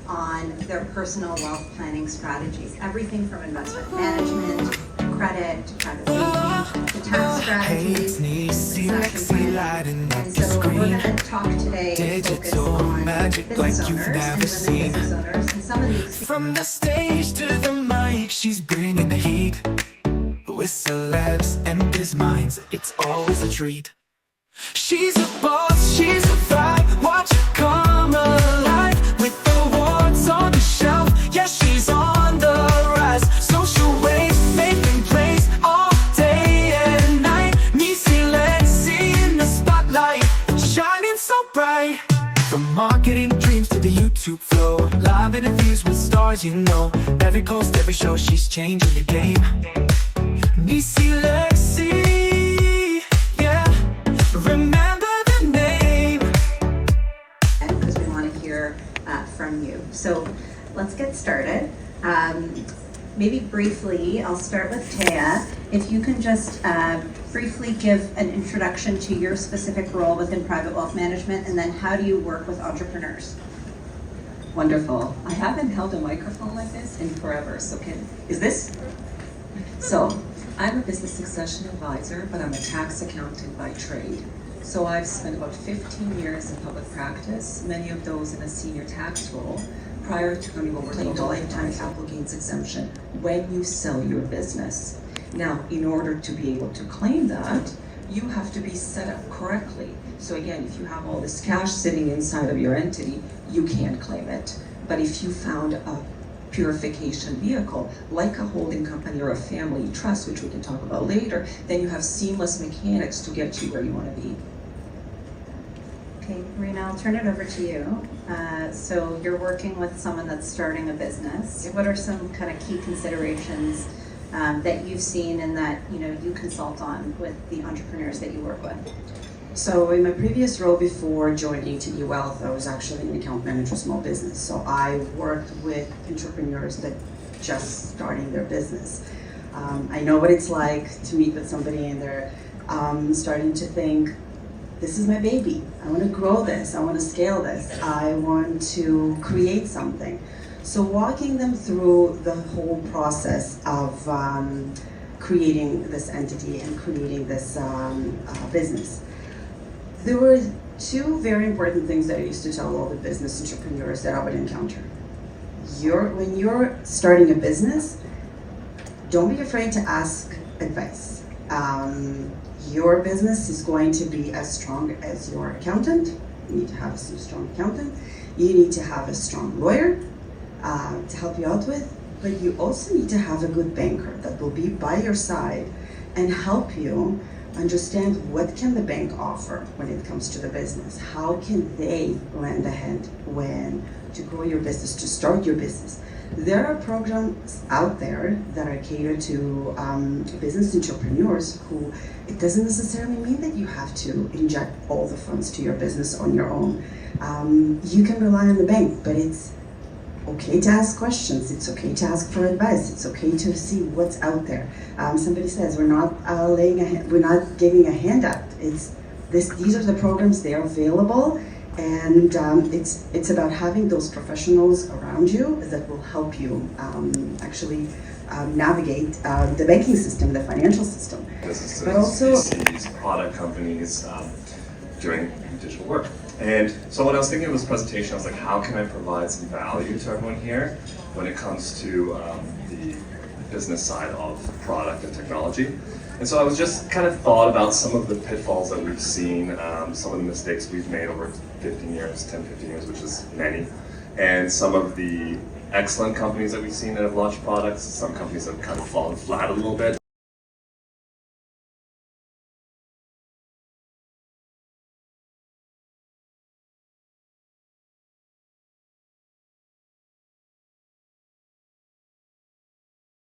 on their personal wealth planning strategies. Everything from investment management, to credit, to private banking, to tax strategies, Neecee, succession Lexy, planning. lighting up And the so we're going screen. to talk today and focus Digital on magic business like you've owners and never women seen. business owners and some of the From the stage to the mic, she's bringing the heat. With celebs and biz minds, it's always a treat. She's a boss, she's a vibe. Watch her come alive with awards on the shelf. Yeah, she's on the rise. Social waves, making plays all day and night. Neecee, Lexy in the spotlight, shining so bright. From marketing dreams to the YouTube flow, live interviews with stars you know. Every post, every show, she's changing the game. Neecee, Lexy, yeah, remember the name. because we want to hear from you. So let's get started. Maybe briefly, I'll start with Taya. If you can just briefly give an introduction to your specific role within private wealth management, and then how do you work with entrepreneurs? Wonderful. I haven't held a microphone like this in forever, so is this? So, I'm a business succession advisor, but I'm a tax accountant by trade. So I've spent about 15 years in public practice, many of those in a senior tax role, prior to coming over to the lifetime capital gains exemption when you sell your business. Now, in order to be able to claim that, you have to be set up correctly. So again, if you have all this cash sitting inside of your entity, you can't claim it. But if you found a purification vehicle, like a holding company or a family trust, which we can talk about later, then you have seamless mechanics to get you where you want to be. Okay, Rena, I'll turn it over to you. So you're working with someone that's starting a business. What are some kind of key considerations that you've seen and that you consult on with the entrepreneurs that you work with? So in my previous role before joining TD Wealth, I was actually an account manager small business. So I worked with entrepreneurs that just starting their business. I know what it's like to meet with somebody and they're starting to think, this is my baby. I want to grow this. I want to scale this. I want to create something. So walking them through the whole process of creating this entity and creating this business. There were two very important things that I used to tell all the business entrepreneurs that I would encounter. When you're starting a business, don't be afraid to ask advice. Your business is going to be as strong as your accountant. You need to have a strong accountant. You need to have a strong lawyer to help you out with, but you also need to have a good banker that will be by your side and help you understand what can the bank offer when it comes to the business. How can they lend a hand when to grow your business, to start your business. There are programs out there that are catered to business entrepreneurs who, it doesn't necessarily mean that you have to inject all the funds to your business on your own. You can rely on the bank, but it's okay to ask questions. It's okay to ask for advice. It's okay to see what's out there. Somebody says we're not we're not giving a handout. These are the programs. They are available, and it's about having those professionals around you that will help you actually navigate the banking system, the financial system. Businesses, but also VCs, product companies doing digital work. And so when I was thinking of this presentation, I was like, how can I provide some value to everyone here when it comes to the business side of product and technology? And so I was just kind of thought about some of the pitfalls that we've seen, some of the mistakes we've made over 15 years, 10, 15 years, which is many, and some of the excellent companies that we've seen that have launched products, some companies that have kind of fallen flat a little bit.